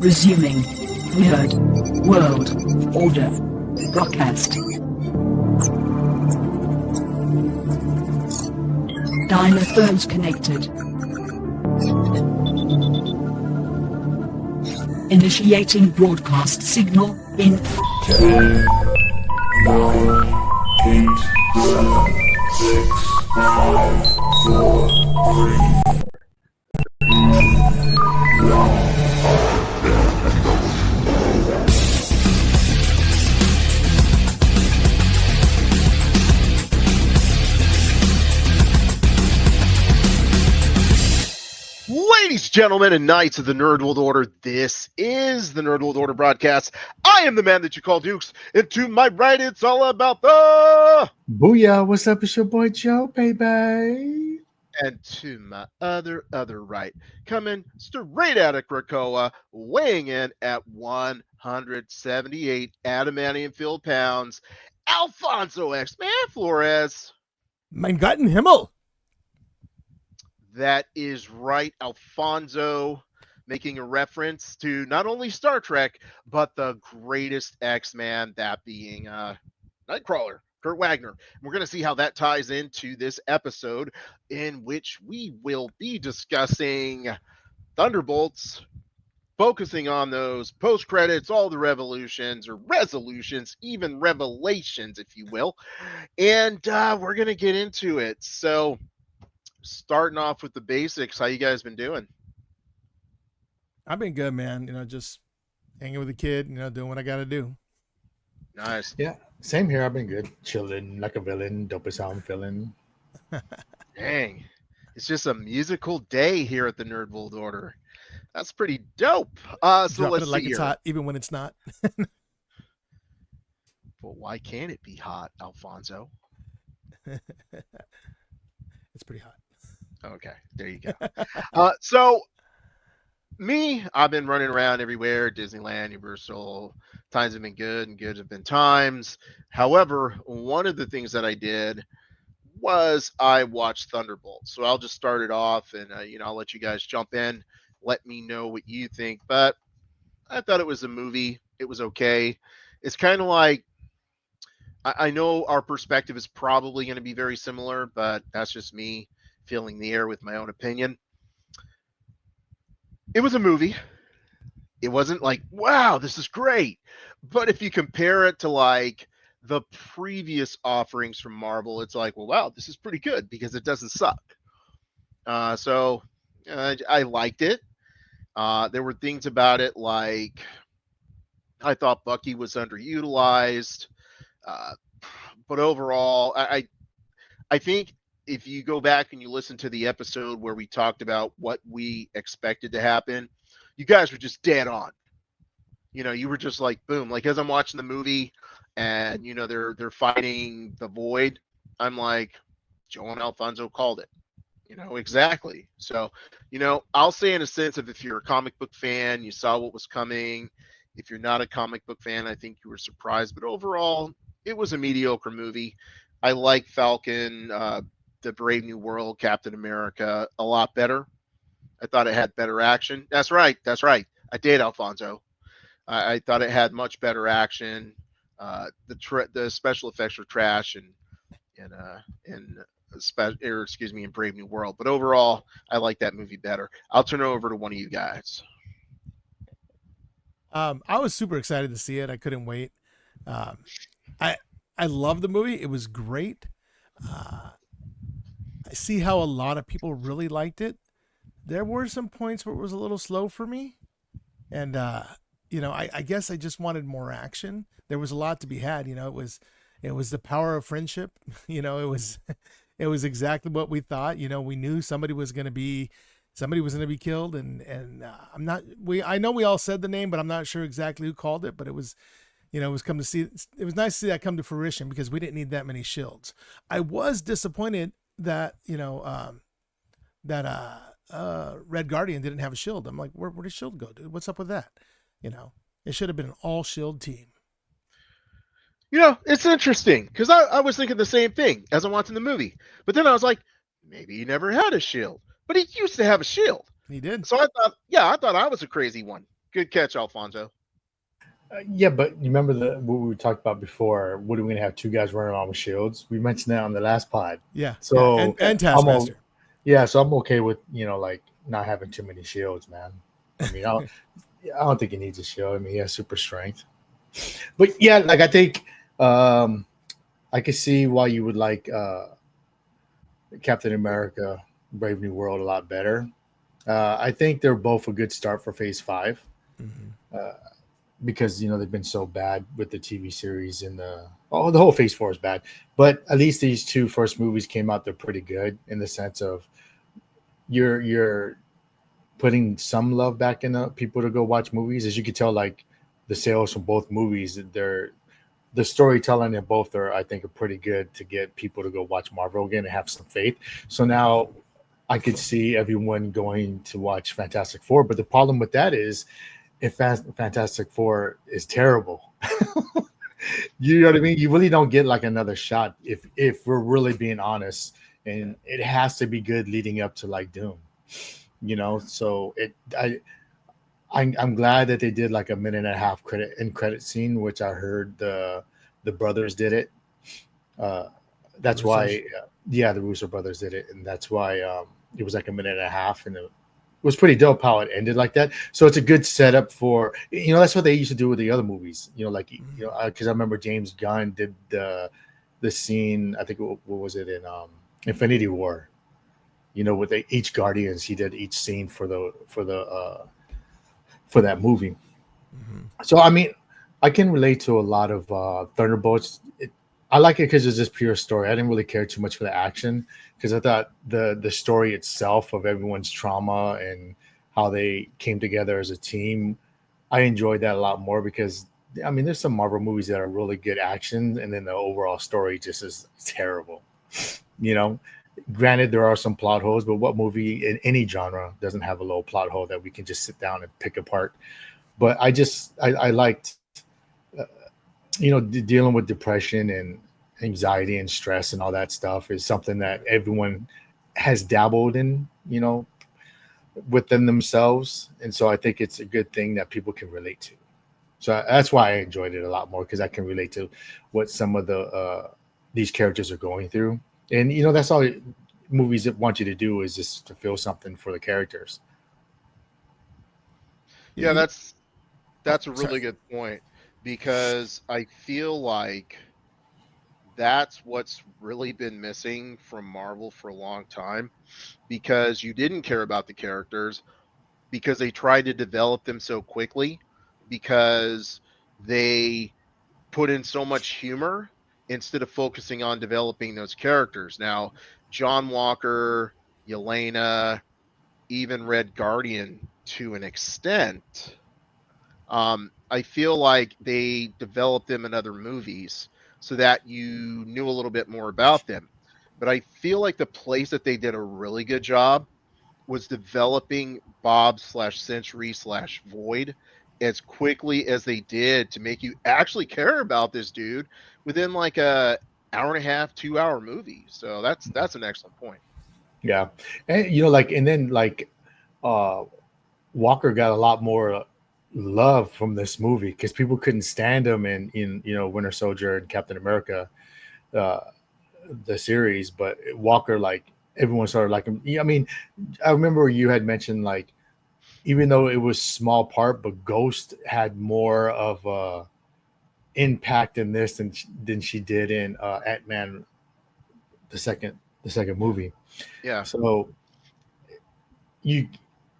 Resuming. Weird. World. Order. Broadcast. Dynaphones connected. Initiating broadcast signal in 10, 9, 8, 7, 6, 5, 4, 3, 1. Ladies, gentlemen, and knights of the Nerd World Order, this is the Nerd World Order broadcast. I am the man that you call Dukes, and to my right, it's all about the... Booyah, what's up? It's your boy Joe, baby. And to my other right, coming straight out of Krakoa, weighing in at 178 adamantium-filled pounds, Alfonso X-Man Flores. Mein Gott im Himmel. That is right, Alfonso, making a reference to not only Star Trek, but the greatest X-Man, that being Nightcrawler, Kurt Wagner. We're going to see how that ties into this episode, in which we will be discussing Thunderbolts, focusing on those post-credits, all the revolutions or resolutions, even revelations, if you will. And we're going to get into it. So... starting off with the basics, how you guys been doing? I've been good, man. Just hanging with the kid, doing what I got to do. Nice. Yeah, same here. I've been good. Chilling like a villain. Dope as how I'm feeling. Dang. It's just a musical day here at the Nerd World Order. That's pretty dope. So Dropping let's it like see it's here. hot, even when it's not. Well, why can't it be hot, Alfonso? It's pretty hot. Okay, there you go. So I've been running around everywhere, Disneyland, Universal. Times have been good and good have been times. However, one of the things that I did was I watched Thunderbolts. So I'll just start it off and, I'll let you guys jump in. Let me know what you think. But I thought it was a movie. It was okay. It's kind of like, I know our perspective is probably going to be very similar, but that's just me filling the air with my own opinion. It was a movie. It wasn't like, wow, this is great. But if you compare it to like the previous offerings from Marvel, it's like, well, wow, this is pretty good because it doesn't suck. So I liked it. There were things about it like I thought Bucky was underutilized. But overall, I think if you go back and you listen to the episode where we talked about what we expected to happen, you guys were just dead on. You were just like, boom. Like as I'm watching the movie and, they're fighting the Void, I'm like, Joe and Alfonso called it. Exactly. So, I'll say in a sense of if you're a comic book fan, you saw what was coming. If you're not a comic book fan, I think you were surprised. But overall, it was a mediocre movie. I like Falcon, the Brave New World, Captain America a lot better. I thought it had better action. That's right. I did, Alfonso. I thought it had much better action. The special effects were trash in Brave New World. But overall, I like that movie better. I'll turn it over to one of you guys. I was super excited to see it. I couldn't wait. I love the movie. It was great. I see how a lot of people really liked it. There were some points where it was a little slow for me. And, I guess I just wanted more action. There was a lot to be had. It was the power of friendship. It was exactly what we thought. We knew somebody was going to be killed. And I know we all said the name, but I'm not sure exactly who called it, but it was, it was nice to see that come to fruition because we didn't need that many shields. I was disappointed that, Red Guardian didn't have a shield. I'm like, where did Shield go, dude? What's up with that? It should have been an all Shield team. It's interesting because I was thinking the same thing as I'm watching the movie. But then I was like, maybe he never had a shield. But he used to have a shield. He did. So I thought I was a crazy one Good catch, Alfonso. Yeah, but you remember what we talked about before? What are we going to have two guys running around with shields? We mentioned that on the last pod. Yeah, So and I'm o- Taskmaster. yeah, so I'm okay with like not having too many shields, man. I mean, I don't think he needs a shield. I mean, he has super strength. But yeah, like I think um, I could see why you would like Captain America, Brave New World a lot better. I think they're both a good start for Phase 5 Mhm. because they've been so bad with the TV series and the whole Phase 4 is bad. But at least these two first movies came out. They're pretty good in the sense of you're putting some love back in people to go watch movies. As you can tell, like the sales from both movies, the storytelling in both are, I think, are pretty good to get people to go watch Marvel again and have some faith. So now I could see everyone going to watch Fantastic Four. But the problem with that is if Fantastic Four is terrible, you know what I mean? You really don't get like another shot if we're really being honest. And it has to be good leading up to like Doom. So I'm glad that they did like a minute and a half credit scene, which I heard the brothers did it. Uh, that's Russos. why, yeah, the Russo brothers did it, and that's why it was like a minute and a half, and it was pretty dope how it ended like that. So it's a good setup for that's what they used to do with the other movies. Like because I remember James Gunn did the scene. I think what was it in Infinity War? With each Guardians, he did each scene for that movie. Mhm. So I mean, I can relate to a lot of Thunderbolts. I like it because it's just pure story. I didn't really care too much for the action because I thought the story itself of everyone's trauma and how they came together as a team, I enjoyed that a lot more because I mean, there's some Marvel movies that are really good action, and then the overall story just is terrible. You know, Granted, there are some plot holes, but what movie in any genre doesn't have a little plot hole that we can just sit down and pick apart? But I liked dealing with depression and anxiety and stress and all that stuff is something that everyone has dabbled in within themselves, and so I think it's a good thing that people can relate to. So that's why I enjoyed it a lot more because I can relate to what some of the these characters are going through, and that's all movies that want you to do is just to feel something for the characters. Yeah, Yeah, oh, that's a sorry. really good point because I feel like that's what's really been missing from Marvel for a long time because you didn't care about the characters because they tried to develop them so quickly because they put in so much humor instead of focusing on developing those characters. Now, John Walker, Yelena, even Red Guardian to an extent, I feel like they developed them in other movies so that you knew a little bit more about them. But I feel like the place that they did a really good job was developing Bob slash Century slash Void as quickly as they did to make you actually care about this dude within like a hour and a half, 2 hour movie. So that's an excellent point. Yeah, and and then uh, Walker got a lot more love from this movie because people couldn't stand him in Winter Soldier and Captain America, uh, the series, but Walker everyone started like him. I mean, I remember you had mentioned even though it was small part, but Ghost had more of a impact in this than she did in Ant-Man the second movie. Yeah. So you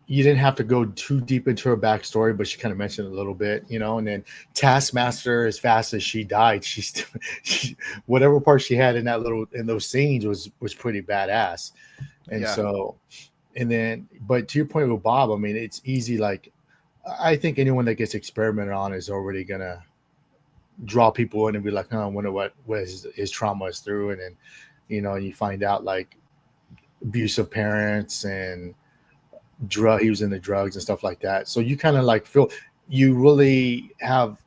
you didn't have to go too deep into her backstory, but she kind of mentioned it a little bit, and then Taskmaster, as fast as she died, she whatever part she had in those scenes was pretty badass. And Yeah. so, and then, but to your point with Bob, I mean, it's easy. Like, I think anyone that gets experimented on is already gonna draw people in and be like, oh, I wonder what his trauma is through, and then, you find out like abusive parents and he was into drugs and stuff like that. So you kind of feel you really have.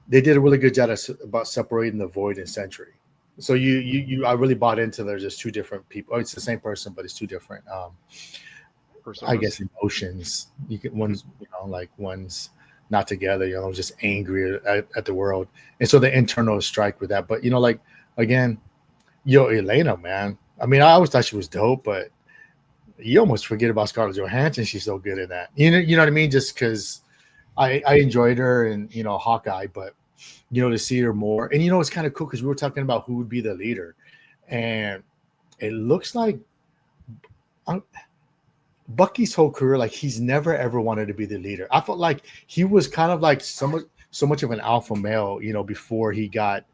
They did a really good job about separating the Void and Sentry. So I really bought into there's just two different people. Oh, it's the same person, but it's two different I Personas. guess emotions. You get one's like one's not together, just angry at the world. And so the internal strike with that. But like again, Elena, man. I mean, I always thought she was dope, but you almost forget about Scarlett Johansson. She's so good in that. You know what I mean? Just because I enjoyed her and Hawkeye, but to see her more. And it's kind of cool because we were talking about who would be the leader, and it looks like Bucky's whole career, like he's never ever wanted to be the leader. I felt like he was kind of like so much of an alpha male, before he got,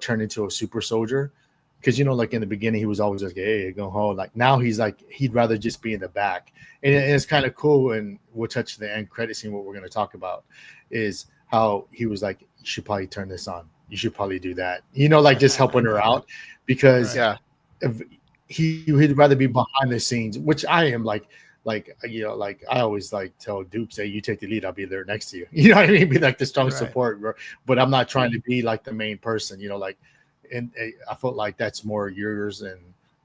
turned into a super soldier. Because like in the beginning, he was always like, "Hey, go home." Like now, he's like he'd rather just be in the back, and it's kind of cool. And we'll touch the end credit scene. What we're going to talk about is how he was like, "You should probably turn this on. You should probably do that." Like just helping her out because he'd rather be behind the scenes, which I am like I always like tell Dupes, "Hey, you take the lead, I'll be there next to you." You know what I mean? Be like the strong support, but I'm not trying to be like the main person. And I felt like that's more yours, and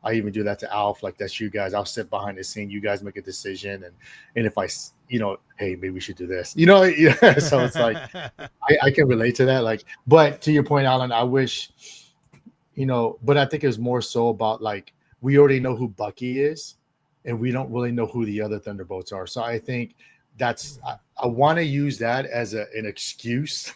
I even do that to Alf. Like that's you guys. I'll sit behind the scene. You guys make a decision, and if I, hey, maybe we should do this. So it's like I can relate to that. Like, but to your point, Alan, I wish, but I think it's more so about like we already know who Bucky is, and we don't really know who the other Thunderbolts are. So I think I want to use that as an excuse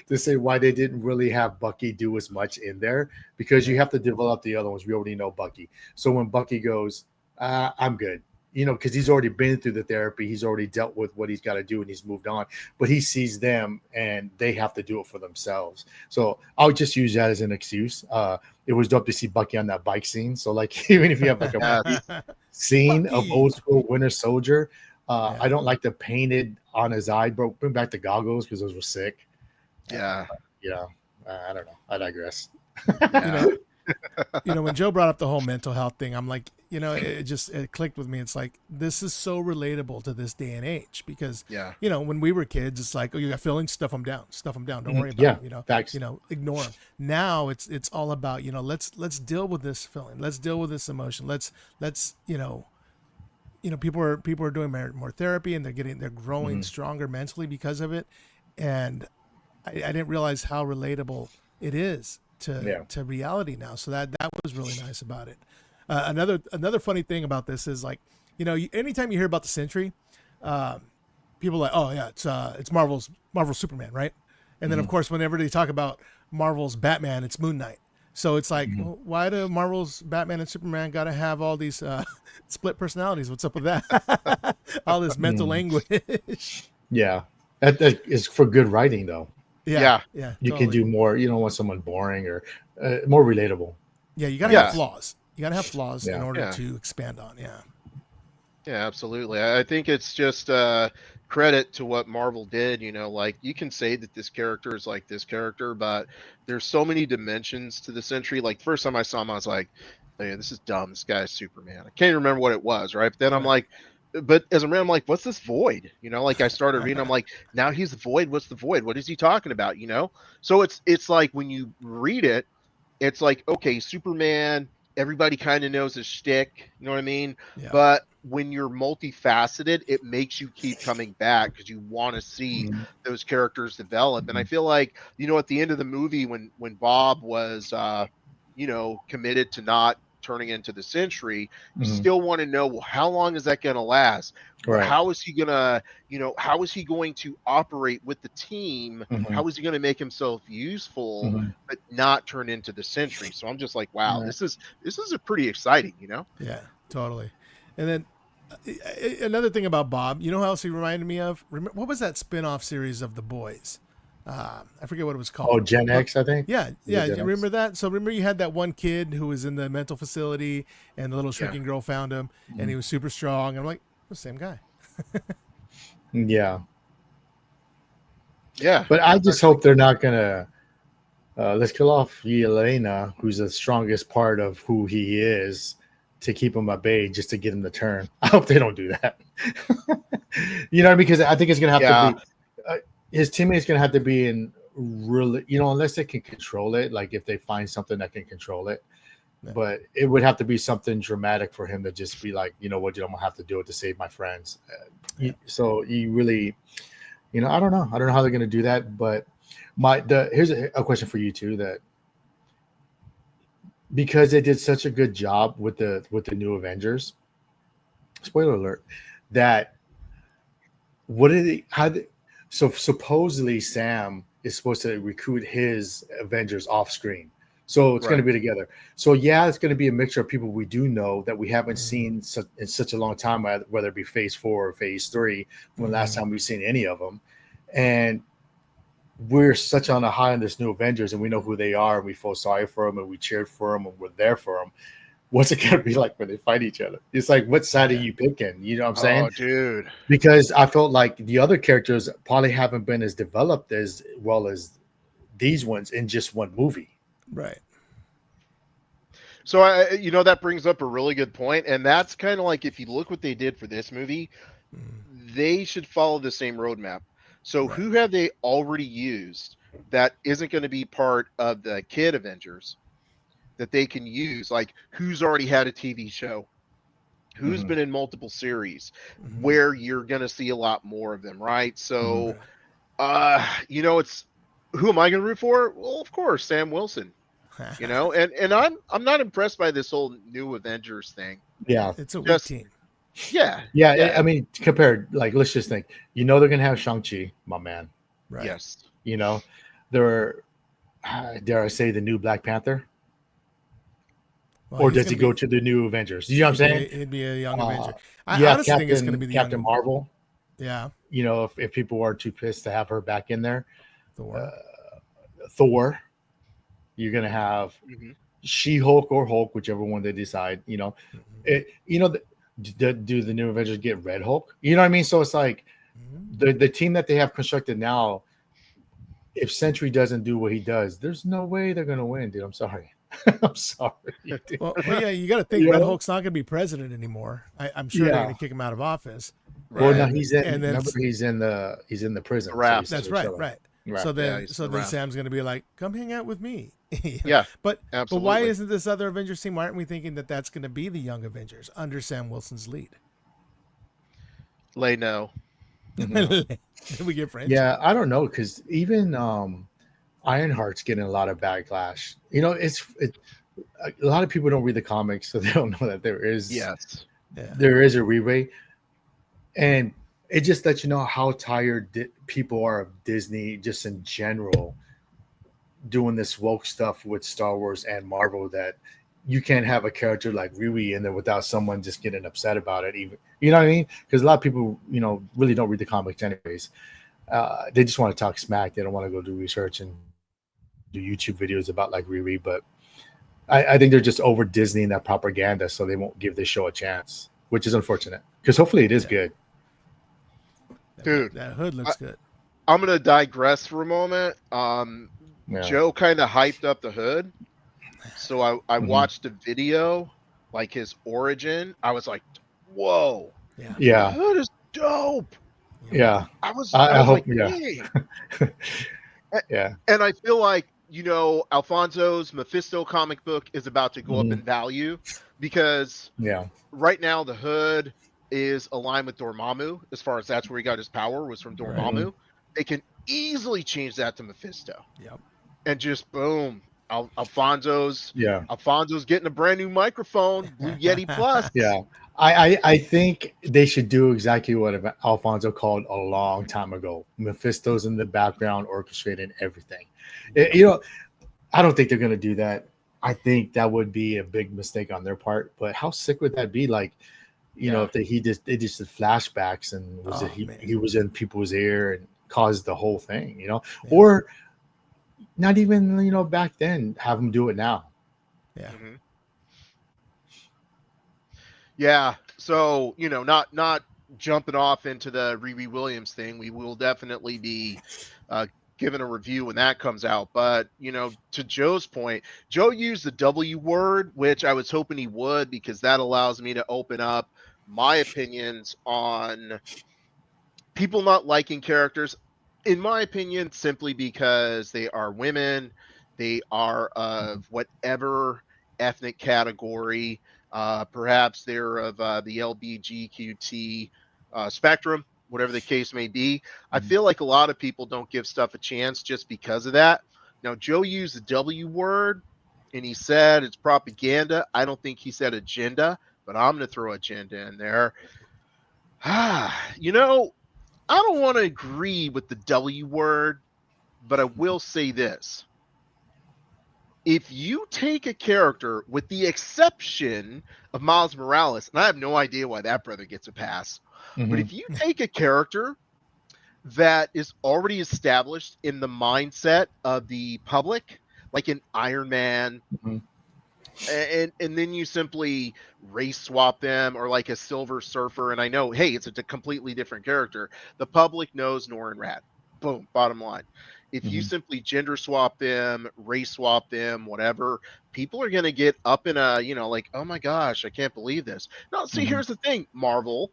to say why they didn't really have Bucky do as much in there, because you have to develop the other ones. We already know Bucky. So when Bucky goes, I'm good, because he's already been through the therapy. He's already dealt with what he's got to do and he's moved on, but he sees them and they have to do it for themselves. So I'll just use that as an excuse. It was dope to see Bucky on that bike scene. So like, even if you have like a scene of old school Winter Soldier, I don't like the painted on his eye, bro. Bring back the goggles because those were sick. Yeah. I don't know. I digress. When Joe brought up the whole mental health thing, I'm like, it clicked with me. It's like, this is so relatable to this day and age because, when we were kids, it's like, oh, you got feelings, stuff them down. Don't worry about them, facts. Ignore them. Now it's all about, let's deal with this feeling. Let's deal with this emotion. Let's people are doing more therapy and they're growing stronger mentally because of it. And I didn't realize how relatable it is to reality now. So that was really nice about it. Another funny thing about this is like, anytime you hear about the Sentry, people are like, oh yeah, it's Marvel's Superman, right? And then of course, whenever they talk about Marvel's Batman, it's Moon Knight. So it's like, well, why do Marvel's Batman and Superman got to have all these split personalities? What's up with that? All this mental anguish. Yeah, that is for good writing though. Yeah. You can do more. You don't want someone boring or more relatable. Yeah, you got to have flaws. You got to have flaws in order to expand on. Yeah. Yeah, absolutely. I think it's just credit to what Marvel did. Like you can say that this character is like this character, but there's so many dimensions to the Sentry. Like first time I saw him, I was like, oh, yeah, this is dumb. This guy's Superman. I can't even remember what it was, right? But then I'm like, but as a man, I'm like, what's this void? Like I started reading, I'm like, now he's the void. What's the void? What is he talking about? So it's like when you read it, it's like, okay, Superman, everybody kind of knows his shtick, you know what I mean? Yeah. But when you're multifaceted, it makes you keep coming back because you want to see those characters develop. And I feel like, at the end of the movie, when Bob was, committed to not turning into the Sentry, you still want to know, well, how long is that going to last? Right. How is he going to, how is he going to operate with the team? How is he going to make himself useful, but not turn into the Sentry? So I'm just like, wow, this is a pretty exciting, Yeah, totally. And then another thing about Bob, how else he reminded me of? What was that spin-off series of The Boys? I forget what it was called. Oh, Gen X, I think. Yeah. You remember that? So remember you had that one kid who was in the mental facility and the little shrinking girl found him and he was super strong. I'm like, the same guy. Yeah. Yeah. But I just hope they're not going to let's kill off Yelena, who's the strongest part of who he is, to keep him at bay just to get him to turn. I hope they don't do that. Because I think it's going to have to be his teammate's going to have to be in really, unless they can control it, like if they find something that can control it. Yeah. But it would have to be something dramatic for him to just be like, I'm going to have to do it to save my friends. So you really, I don't know. I don't know how they're going to do that. But here's a question for you too. That because they did such a good job with the new Avengers. Spoiler alert. That what did he? How did, so supposedly Sam is supposed to recruit his Avengers off screen. So it's going to Right. be together. So yeah, it's going to be a mixture of people we do know that we haven't Mhm. seen in such a long time, whether it be Phase 4 or Phase 3, when last Mhm. time we've seen any of them. And we're such on a high on this new Avengers, and we know who they are, and we feel sorry for them, and we cheered for them, and we're there for them. What's it gonna be like when they fight each other? It's like, what side are Yeah. you picking? You know what I'm saying? Oh, dude. Because I felt like the other characters probably haven't been as developed as well as these ones in just one movie. Right. So that brings up a really good point, and that's kind of like if you look what they did for this movie, Mhm. they should follow the same roadmap. So Right. who have they already used that isn't going to be part of the Kid Avengers that they can use? Like who's already had a TV show? Who's Mhm. been in multiple series Mhm. where you're going to see a lot more of them, right? Mhm. So, Right. it's who am I going to root for? Well, of course, Sam Wilson. And I'm not impressed by this whole new Avengers thing. Yeah, It's a weak Just team. yeah, yeah. yeah, I mean, compared, like, let's just think. They're gonna have Shang-Chi, my man. Right. yes. You know, they're dare I say the new Black Panther, Well, or he's does gonna he go be. to the new Avengers? You know what I'm saying? He'd be a young Uh, Avenger. I you have honestly think it's gonna be the Captain young. Marvel. Yeah. If people are too pissed to have her back in there, Thor. Thor. You're gonna have Hmm. She-Hulk or Hulk, whichever one they decide. Mhm. It, do the new Avengers get Red Hulk? You know what I mean? So it's like Mhm. the team that they have constructed now. If Sentry doesn't do what he does, there's no way they're gonna win, dude. I'm sorry. I'm sorry, dude. Well, yeah. You got to think You Red know? Hulk's not gonna be president anymore. I'm sure they're Yeah. gonna kick him out of office, Well, no, Right. and he's in. and then Remember, he's in the The prison, so he's raft. that's still right, chilling. right. Right. So Yeah, then, he's in so the then raft. Sam's gonna be like, "Come hang out with me." Yeah, But why absolutely. isn't this other Avengers team? Why aren't we thinking that that's gonna be the Young Avengers under Sam Wilson's lead? Lay no. Mhm. Then we get French. Yeah, I don't know because even Ironheart's getting a lot of backlash. A lot of people don't read the comics, so they don't know that Yes. Yeah, there is a re and it just lets you know how tired people are of Disney just in general doing this woke stuff with Star Wars and Marvel that you can't have a character like Riri in there without someone just getting upset about it. Even you know what I mean? Because a lot of people, really don't read the comics anyways. They just want to talk smack. They don't want to go do research and do YouTube videos about like Riri. But I think they're just over Disney and that propaganda, so they won't give this show a chance, which is unfortunate. Because hopefully it is yeah. good. Dude, That hood I, looks good. I'm gonna digress for a moment. Yeah. Joe kind of hyped up the hood, so I Hmm. watched a video like his origin. I was like, whoa, Yeah, the Yeah. hood is dope. yep. Yeah. I was I I was hope. like, Yeah. dang. Yeah. And I feel like, Alfonso's Mephisto comic book is about to go up Hmm. in value because Yeah. right now the hood is aligned with Dormammu as far as that's where he got his power was from Right. Hmm. Dormammu. They can easily change that to Mephisto Yep. and just boom. Alfonso's Yeah. Alfonso's getting a brand new microphone, Blue Yeti Plus. Yeah. I think they should do exactly what Alfonso called a long time ago. Mephisto's in the background orchestrating everything. Yep. I don't think they're going to do that. I think that would be a big mistake on their part. But how sick would that be? Like, Yeah. if they just did flashbacks and Oh he man. was in people's ear and caused the whole thing, Yeah. or not even back then have them do it now. Yeah. Hmm. Yeah. So, not jumping off into the Riri Williams thing. We will definitely be uh, giving a review when that comes out. But, to Joe's point, Joe used the W word, which I was hoping he would, because that allows me to open up my opinions on people not liking characters. In my opinion, simply because they are women, they are Mhm. of whatever ethnic category, perhaps they're of the LBGQT spectrum. whatever the case may be. I feel like a lot of people don't give stuff a chance just because of that. Now, Joe used the W word and he said it's propaganda. I don't think he said agenda, but I'm going to throw agenda in there. You know, I don't want to agree with the W word, but I will say this. If you take a character, with the exception of Miles Morales, and I have no idea why that brother gets a pass, but if you take a character that is already established in the mindset of the public, like an Iron Man, and then you simply race swap them, or like a Silver Surfer, and I know, hey, it's a completely different character. The public knows Norrin Rad. Boom, bottom line. If you simply gender swap them, race swap them, whatever, people are going to get up in a, like, oh my gosh, I can't believe this. No, see, here's the thing, Marvel.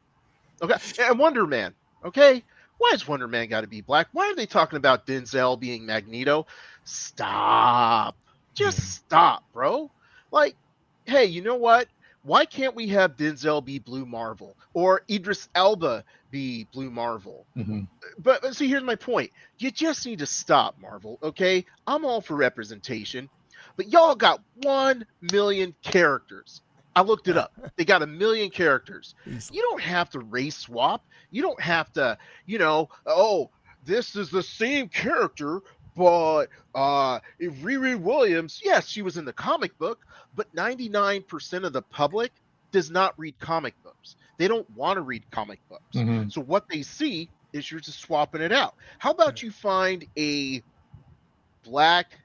Okay. And Wonder Man. Okay. Why has Wonder Man got to be black? Why are they talking about Denzel being Magneto? Stop. Just stop, bro. Like, hey, you know what? Why can't we have Denzel be Blue Marvel, or Idris Elba be Blue Marvel? But see, here's my point. You just need to stop, Marvel, okay? I'm all for representation, but y'all got 1 million characters. I looked it up. They got 1 million characters. You don't have to race swap. You don't have to, oh, this is the same character, but Riri Williams, yes, she was in the comic book, but 99% of the public does not read comic books. They don't want to read comic books. So what they see is you're just swapping it out. How about you find a black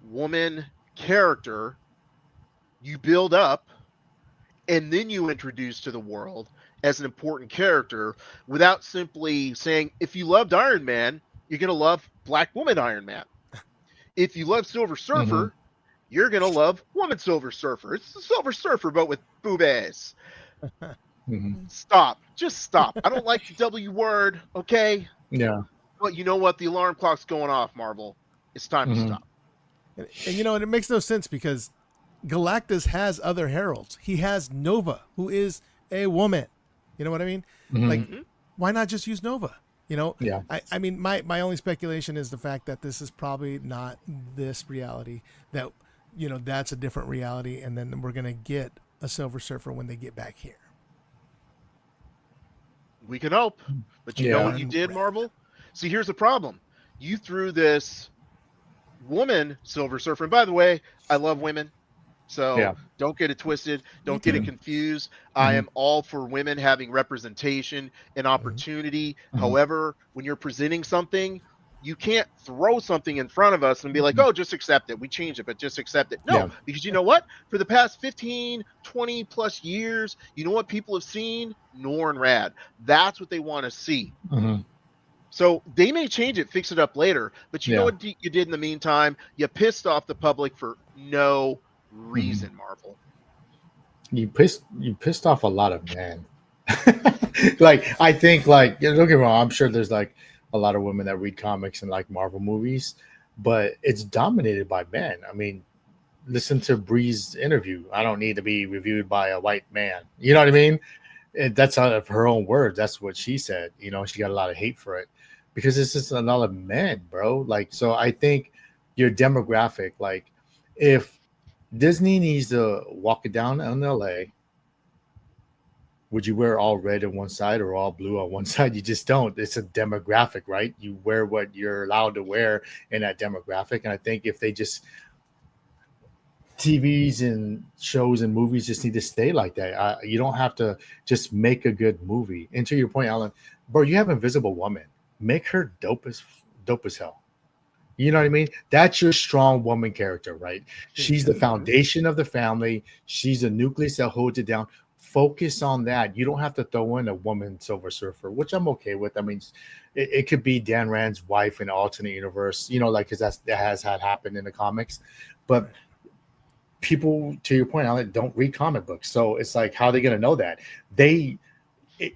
woman character, you build up, and then you introduce to the world as an important character, without simply saying, if you loved Iron Man, you're going to love black woman Iron Man. If you love Silver Surfer, you're going to love woman Silver Surfer. It's the Silver Surfer, but with boobies. Stop. Just stop. I don't like the W word, okay? Yeah. But you know what? The alarm clock's going off, Marvel. It's time to stop. And and it makes no sense, because Galactus has other heralds. He has Nova, who is a woman. You know what I mean? Like, why not just use Nova? Yeah. I mean, my only speculation is the fact that this is probably not this reality, that, that's a different reality. And then we're going to get a Silver Surfer when they get back here. We can hope. But you know what you did, Marvel? See, here's the problem. You threw this woman Silver Surfer. And by the way, I love women. So don't get it twisted. Don't get it confused. I am all for women having representation and opportunity. However, when you're presenting something, you can't throw something in front of us and be like, oh, just accept it. We change it, but just accept it. No, because you know what? For the past 15, 20 plus years, you know what people have seen? Norrin Rad. That's what they want to see. So they may change it, fix it up later. But you know what you did in the meantime? You pissed off the public for no reason, Marvel. You pissed off a lot of men. I think, don't get me wrong, I'm sure there's like a lot of women that read comics and like Marvel movies, but it's dominated by men. I mean, listen to Bree's interview. I don't need to be reviewed by a white man. You know what I mean? That's out of her own words. That's what she said. She got a lot of hate for it because it's just a lot of men, bro. So I think your demographic, if Disney needs to walk it down in LA, would you wear all red on one side or all blue on one side? You just don't. It's a demographic, right? You wear what you're allowed to wear in that demographic. And I think if they just TVs and shows and movies just need to stay like that. You don't have to just make a good movie. And to your point, Alan, bro, you have Invisible Woman. Make her dope as hell. You know what I mean? That's your strong woman character, right? She's the foundation of the family. She's the nucleus that holds it down. Focus on that. You don't have to throw in a woman Silver Surfer, which I'm okay with. I mean, it could be Dan Rand's wife in an alternate universe, because that has had happened in the comics. But people, to your point, Alan, don't read comic books. So it's like, how are they going to know that?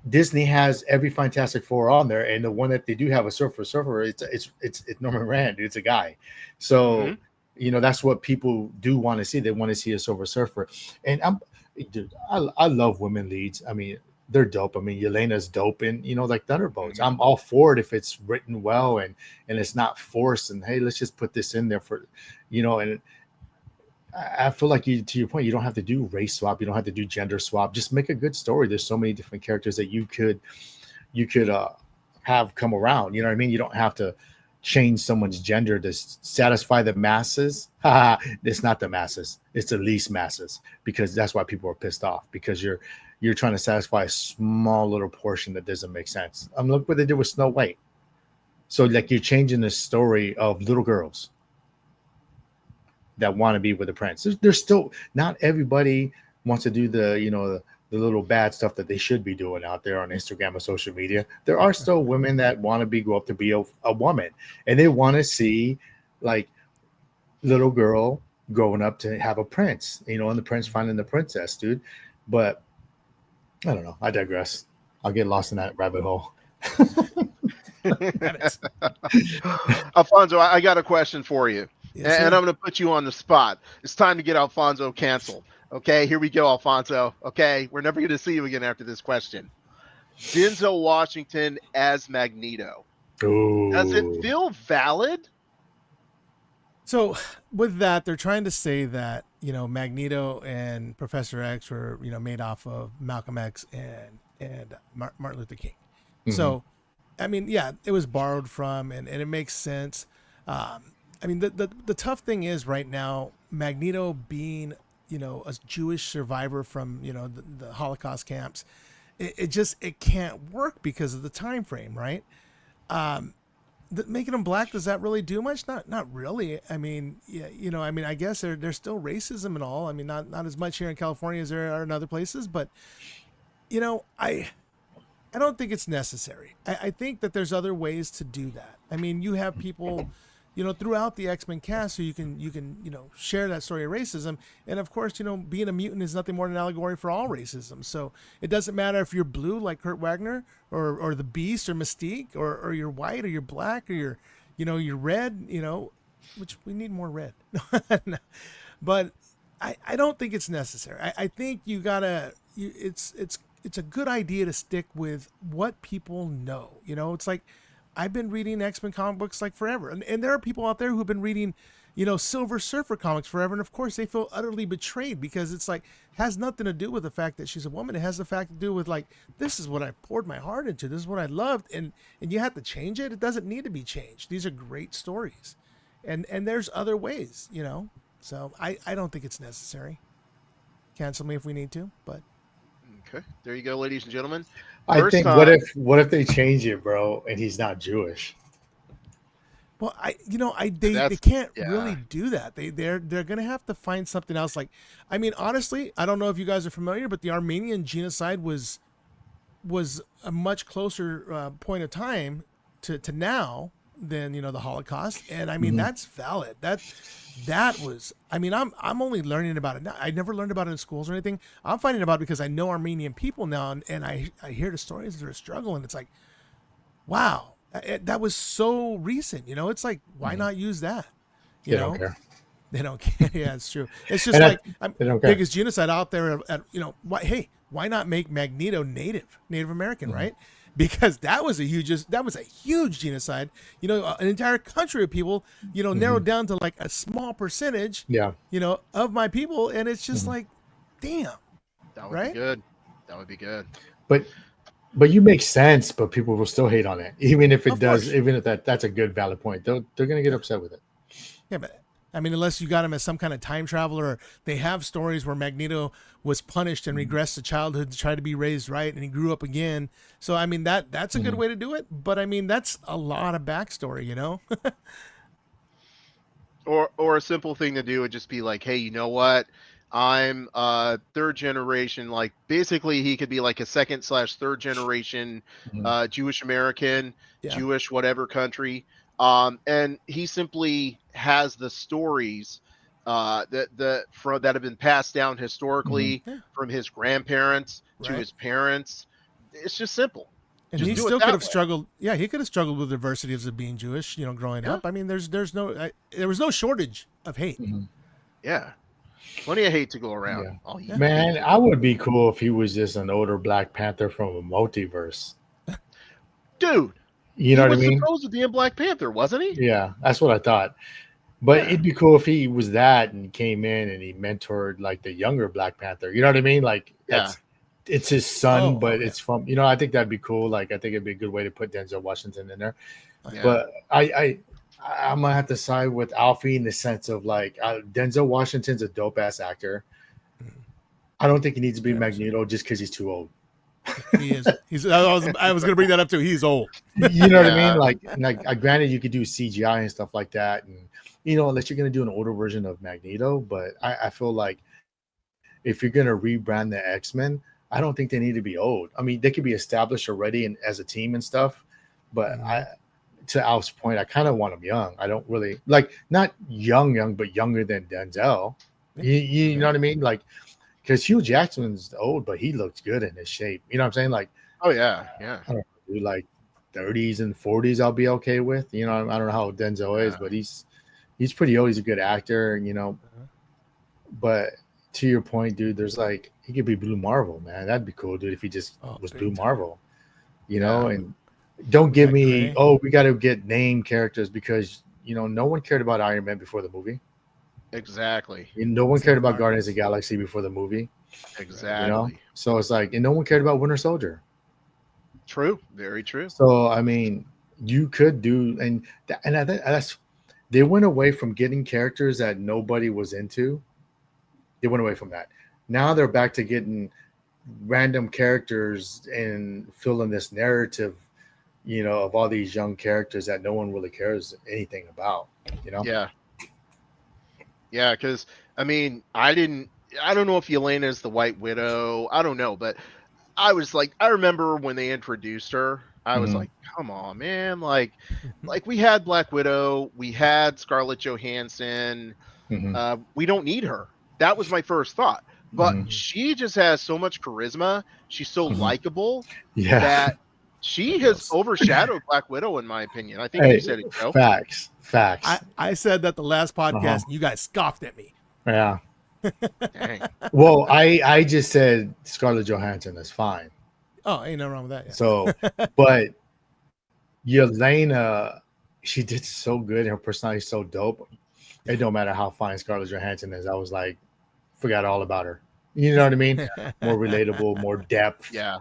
Disney has every Fantastic Four on there, and the one that they do have a surfer, it's Norman Rand. It's a guy. So that's what people do want to see. They want to see a Silver Surfer, and I love women leads. I mean, they're dope. I mean, Yelena's dope, and like Thunderbolts. Mhm. I'm all for it if it's written well and it's not forced. And hey, let's just put this in there for, and I feel like to your point, you don't have to do race swap, you don't have to do gender swap. Just make a good story. There's so many different characters that you could have come around. You know what I mean? You don't have to change someone's gender to satisfy the masses. It's not the masses, it's the least masses, because that's why people are pissed off, because you're trying to satisfy a small little portion that doesn't make sense. Look what they did with Snow White. So like, you're changing the story of little girls that want to be with the prince. There's still not everybody wants to do the little bad stuff that they should be doing out there on Instagram or social media. There are still women that want to grow up to be a woman, and they want to see like little girl growing up to have a prince, and the prince finding the princess, dude. But I don't know. I digress. I'll get lost in that rabbit hole. Alfonso, I got a question for you. Yes, And sir. I'm going to put you on the spot. It's time to get Alfonso canceled. Okay, here we go, Alfonso. Okay, we're never going to see you again after this question. Denzel Washington as Magneto. Ooh. Does it feel valid? So with that, they're trying to say that Magneto and Professor X were made off of Malcolm X and Martin Luther King. Mhm. So, I mean, yeah, it was borrowed from, and it makes sense. I mean, the tough thing is right now, Magneto being a Jewish survivor from the Holocaust camps, it can't work because of the time frame, right? Making them black, does that really do much? Not really. I mean, yeah, I guess there's still racism and all. I mean, not as much here in California as there are in other places, but I don't think it's necessary. I think that there's other ways to do that. I mean, you have people, throughout the X-Men cast, so you can share that story of racism. And of course, being a mutant is nothing more than an allegory for all racism. So it doesn't matter if you're blue like Kurt Wagner, or the Beast, or Mystique, or you're white, or you're black, or you're red. Which we need more red. But I don't think it's necessary. I think you gotta. It's a good idea to stick with what people know. It's like, I've been reading X-Men comic books like forever. And there are people out there who've been reading, Silver Surfer comics forever. And of course they feel utterly betrayed, because it's like, has nothing to do with the fact that she's a woman. It has the fact to do with like, this is what I poured my heart into. This is what I loved. And you have to change it. It doesn't need to be changed. These are great stories. And there's other ways, so I don't think it's necessary. Cancel me if we need to, but. Okay, there you go, ladies and gentlemen. I First think time- what if they change it, bro, and he's not Jewish? Well, they That's- can't yeah. really do that. They're gonna have to find something else. Like, I mean, honestly, I don't know if you guys are familiar, but the Armenian genocide was a much closer point of time to now than the Holocaust. And I mean, that's valid. That was. I mean, I'm only learning about it now. I never learned about it in schools or anything. I'm finding about it because I know Armenian people now, and I hear the stories of their struggle, and it's like, wow. That was so recent, it's like, why not use that? They don't care. They don't care. Yeah, it's true. It's just And like, they don't care. biggest genocide out there. Why not make Magneto Native American, right? Because that was a huge genocide. An entire country of people, narrowed down to like a small percentage, Yeah. of my people, and it's just like, damn. That would Right? be good. That would be good. But you make sense, but people will still hate on it, even if it Of does. course. Even if that's a good valid point, they're gonna get upset with it. Yeah, but I mean, unless you got him as some kind of time traveler, or they have stories where Magneto was punished and regressed to childhood to try to be raised right, and he grew up again. So I mean, that's a good way to do it. But I mean, that's a lot of backstory, Or a simple thing to do would just be like, hey, you know what? I'm third generation. Like, basically, he could be like a second/third generation Jewish American, Yeah. Jewish whatever country. And he simply has the stories that have been passed down historically Yeah. from his grandparents to Right. his parents. It's just simple. And Just he do it still that could have way. struggled. Yeah, he could have struggled with adversities of being Jewish, growing Yeah. up. I mean, there was no shortage of hate. Yeah. Plenty of hate to go around. Yeah. All he Man, needs I would be cool if he was just an older Black Panther from a multiverse. dude, You he know what I was mean? supposed to be in Black Panther, wasn't he? Yeah, that's what I thought. But Yeah. it'd be cool if he was that and came in and he mentored like the younger Black Panther. You know what I mean? Like Yeah. it's his son, but yeah. it's from I think that'd be cool. Like I think it'd be a good way to put Denzel Washington in there. Yeah. But I'm gonna have to side with Alfie in the sense of like Denzel Washington's a dope ass actor. I don't think he needs to be Yeah, Magneto just because he's too old. He is. I was going to bring that up too. He's old. You know what I Yeah. mean? Like granted, you could do CGI and stuff like that, and unless you're gonna do an older version of Magneto. But I feel like if you're gonna rebrand the X-Men, I don't think they need to be old. I mean, they could be established already and as a team and stuff. But to Alf's point, I kind of want them young. I don't really like not young, but younger than Denzel. You know what I mean? Like, because Hugh Jackman's old, but he looks good in his shape. You know what I'm saying? Like, Oh yeah. Yeah. I don't know, like 30s and 40s, I'll be okay with. I don't know how Denzel is, Yeah. but he's pretty old. He's a good actor, But to your point, dude, there's like he could be Blue Marvel, man. That'd be cool, dude, if he just was big Blue time. Marvel, Yeah. and don't give that me, gray. we got to get name characters because no one cared about Iron Man before the movie. Exactly. No one Same cared with about Guardians of the Guardians. Galaxy before the movie. Exactly. So it's like, and no one cared about Winter Soldier. True. Very true. So I mean, you could do, and I think that's they went away from getting characters that nobody was into. They went away from that. Now they're back to getting random characters and filling this narrative, of all these young characters that no one really cares anything about. Yeah. Yeah, because I mean, I don't know if Yelena is the White Widow. I don't know, but I was like, I remember when they introduced her, I was Mhm. like, come on, man. Like we had Black Widow, we had Scarlett Johansson. Mhm. We don't need her. That was my first thought. But Mhm. she just has so much charisma. She's so Mhm. likable Yeah. that she has overshadowed Black Widow, in my opinion. I think Hey, you said it, Joe. facts. I said that the last podcast, Uh-huh. and you guys scoffed at me. Yeah. Dang. Well, I just said Scarlett Johansson is fine. Oh, ain't nothing wrong with that. Yeah. So, but Yelena, she did so good. Her personality is so dope. It don't matter how fine Scarlett Johansson is. I was like, forgot all about her. You know what I mean? More relatable, more depth. Yeah.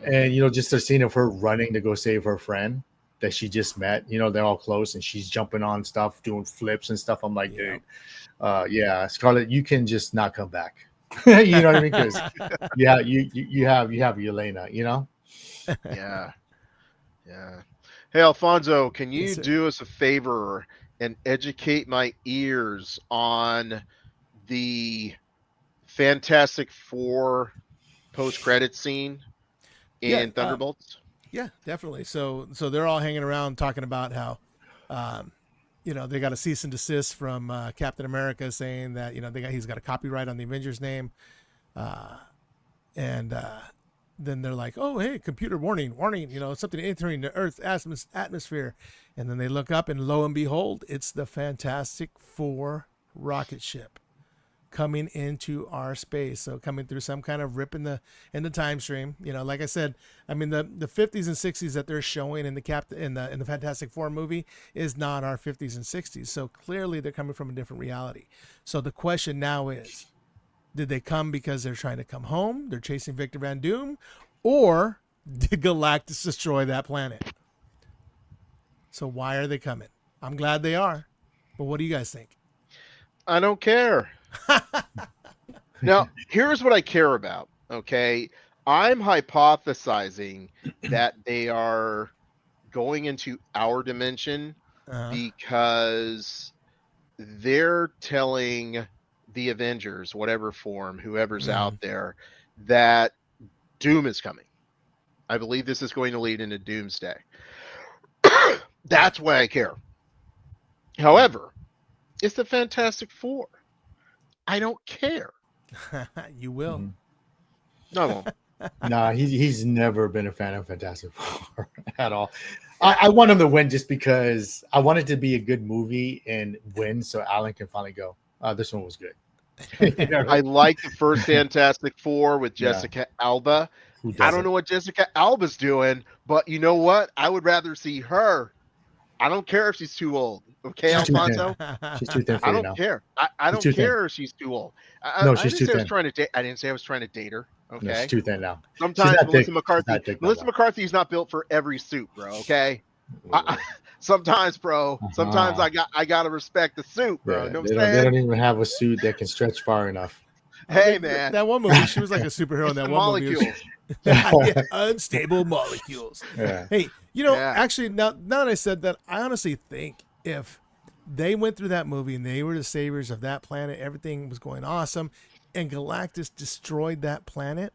And just the scene of her running to go save her friend that she just met. They're all close and she's jumping on stuff, doing flips and stuff. I'm like, dude, yeah, Scarlett, you can just not come back. You know what I mean? Because you have Yelena. Yeah. Yeah. Hey, Alfonso, can you Yes, sir. do us a favor and educate my ears on the Fantastic Four post-credit scene Yeah, in Thunderbolts? Yeah, definitely. So they're all hanging around talking about how, they got a cease and desist from Captain America saying that he's got a copyright on the Avengers name, and then they're like, oh hey, computer warning, something entering the Earth's atmosphere, and then they look up and lo and behold, it's the Fantastic Four rocket ship coming into our space. So coming through some kind of rip in the time stream. Like I said, I mean the 50s and 60s that they're showing in the Fantastic Four movie is not our 50s and 60s. So clearly they're coming from a different reality. So the question now is, did they come because they're trying to come home? They're chasing Victor Van Doom, or did Galactus destroy that planet? So why are they coming? I'm glad they are. But what do you guys think? I don't care. Now, here's what I care about. Okay. I'm hypothesizing that they are going into our dimension because they're telling the Avengers, whatever form, whoever's out there, that Doom is coming. I believe this is going to lead into Doomsday. That's why I care. However, it's the Fantastic Four. I don't care. You will. No, I won't. Nah, he's never been a fan of Fantastic Four at all. I want him to win just because I want it to be a good movie and win, so Alan can finally go. This one was good. I like the first Fantastic Four with Yeah. Jessica Alba. Who I doesn't? don't know what Jessica Alba's doing, but you know what? I would rather see her. I don't care if she's too old. Okay, She's too thin. Alfonso? She's too thin for I you don't now. care. I She's don't too thin. care if she's too old. No, I she's didn't too say I was thin. trying to date. I didn't say I was trying to date her. No, Okay. she's too thin now. She's Sometimes not Melissa thick. She's McCarthy. not thick no Melissa more. McCarthy is not built for every suit, bro. Okay. Sometimes, bro. Sometimes Uh-huh. I gotta respect the suit, bro. Yeah, You know what they I'm don't. They saying? don't even have a suit that can stretch far enough. I Hey, mean, man. that one movie, she was like a superhero in It's that the one movie. molecules. Yeah, unstable molecules. Yeah. Hey, Yeah. actually, now that I said that, I honestly think if they went through that movie and they were the saviors of that planet, everything was going awesome, and Galactus destroyed that planet,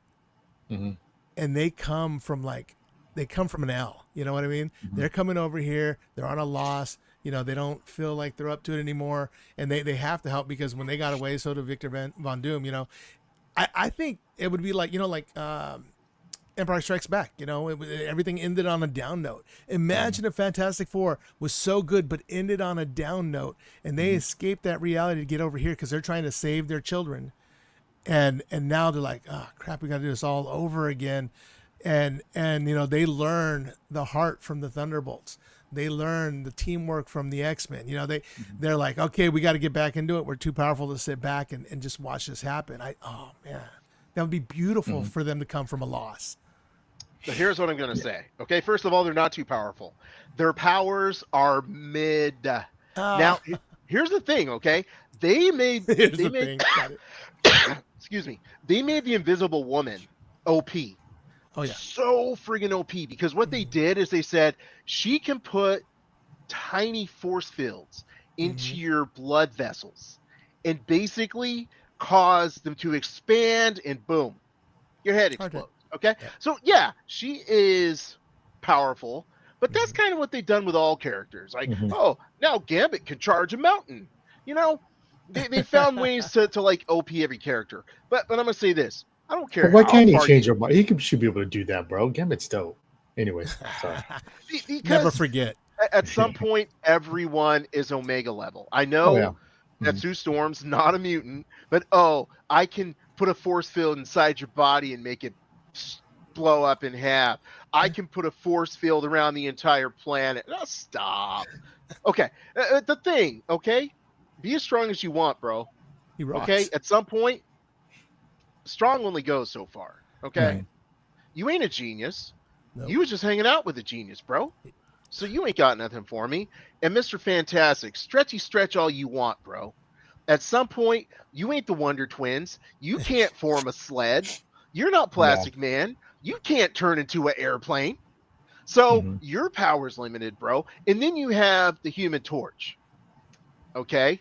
Mhm. and they come from an L. You know what I mean? They're coming over here. They're on a loss. They don't feel like they're up to it anymore, and they have to help because when they got away, so did Victor Von Doom. I think it would be like Empire Strikes Back. Everything ended on a down note. Imagine if Fantastic Four was so good but ended on a down note, and they escaped that reality to get over here because they're trying to save their children, and now they're like, oh crap, we got to do this all over again, and they learn the heart from the Thunderbolts. They learn the teamwork from the X-Men. They're like, okay, we got to get back into it. We're too powerful to sit back and just watch this happen. Oh man, that would be beautiful for them to come from a loss. So here's what I'm gonna say. Okay, first of all, they're not too powerful. Their powers are mid. Now, here's the thing. Okay, they made Here's the thing. Got it. excuse me. They made the Invisible Woman OP. Oh yeah. So friggin' OP because what they did is they said she can put tiny force fields into your blood vessels and basically cause them to expand and boom, your head Okay. explodes. Okay. Yeah. So yeah, she is powerful, but that's kind of what they've done with all characters. Like, oh, now Gambit can charge a mountain. They found ways to like OP every character. But I'm gonna say this. I don't care. But why how can't he far change your mind? He should be able to do that, bro. Gambit's dope. Anyways, sorry. because Never forget. at some point everyone is Omega level. I know Oh, yeah. that Sue Storm's not a mutant, but I can put a force field inside your body and make it blow up in half. I can put a force field around the entire planet. Oh, stop. Okay, the thing. Okay, be as strong as you want, bro. He rocks. Okay, at some point, strong only goes so far. Okay, Right. you ain't a genius. Nope. You was just hanging out with a genius, bro. So you ain't got nothing for me. And Mr. Fantastic, stretch all you want, bro. At some point, you ain't the Wonder Twins. You can't form a sled. You're not Plastic Man. You can't turn into an airplane. So your power's limited, bro. And then you have the Human Torch. Okay?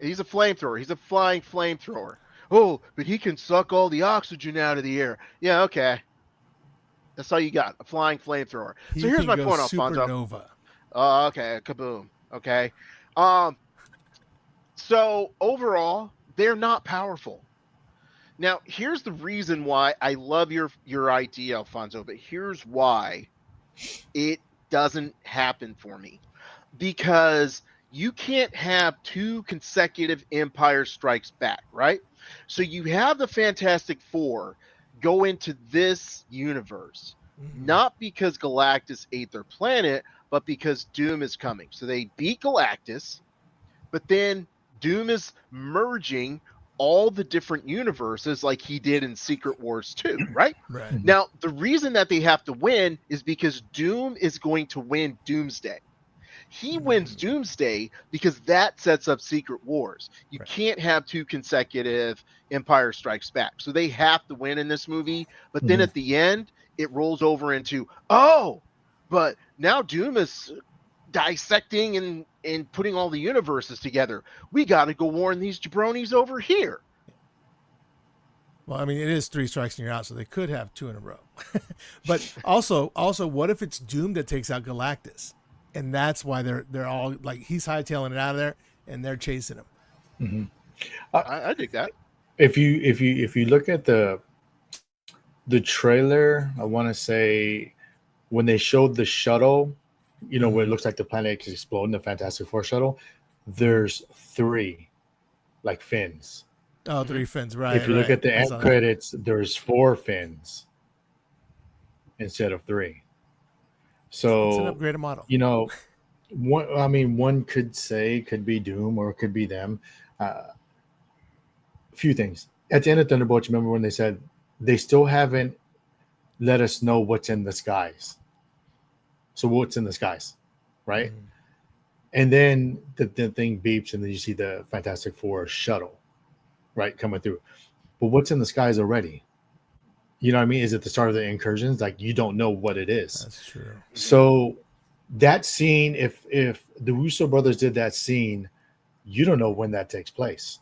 He's a flamethrower. He's a flying flamethrower. Oh, but he can suck all the oxygen out of the air. Yeah, okay. That's all you got, a flying flamethrower. So here's my point, Alfonso. Supernova. Okay, kaboom. Okay. So overall, they're not powerful. Now, here's the reason why I love your idea, Alfonso, but here's why it doesn't happen for me. Because you can't have two consecutive Empire Strikes Back, right? So you have the Fantastic Four go into this universe, not because Galactus ate their planet, but because Doom is coming. So they beat Galactus, but then Doom is merging all the different universes like he did in Secret Wars 2, right? Right. Now, the reason that they have to win is because Doom is going to win Doomsday. He wins Doomsday because that sets up Secret Wars. You can't have two consecutive Empire Strikes Back. So they have to win in this movie. But then at the end, it rolls over into, but now Doom is dissecting and putting all the universes together. We got to go warn these jabronis over here. Well, I mean, it is 3 strikes and you're out, so they could have 2 in a row. But also, what if it's Doom that takes out Galactus? And that's why they're all like, he's hightailing it out of there and they're chasing him. I dig that. If you look at the trailer, I want to say when they showed the shuttle, where it looks like the planet is exploding, the Fantastic Four shuttle, there's 3 like fins. Oh, 3 fins, right? If you look right. at the I end saw that. credits, there's 4 fins instead of 3. It's an So, upgraded model. you know, one could say could be Doom or it could be them. A few things. At the end of Thunderbolts, remember when they said they still haven't let us know what's in the skies. So what's in the skies, right? Mhm. And then the thing beeps, and then you see the Fantastic Four shuttle, right, coming through. But what's in the skies already? You know what I mean? Is it the start of the incursions? Like you don't know what it is. That's true. So that scene, if the Russo brothers did that scene, you don't know when that takes place.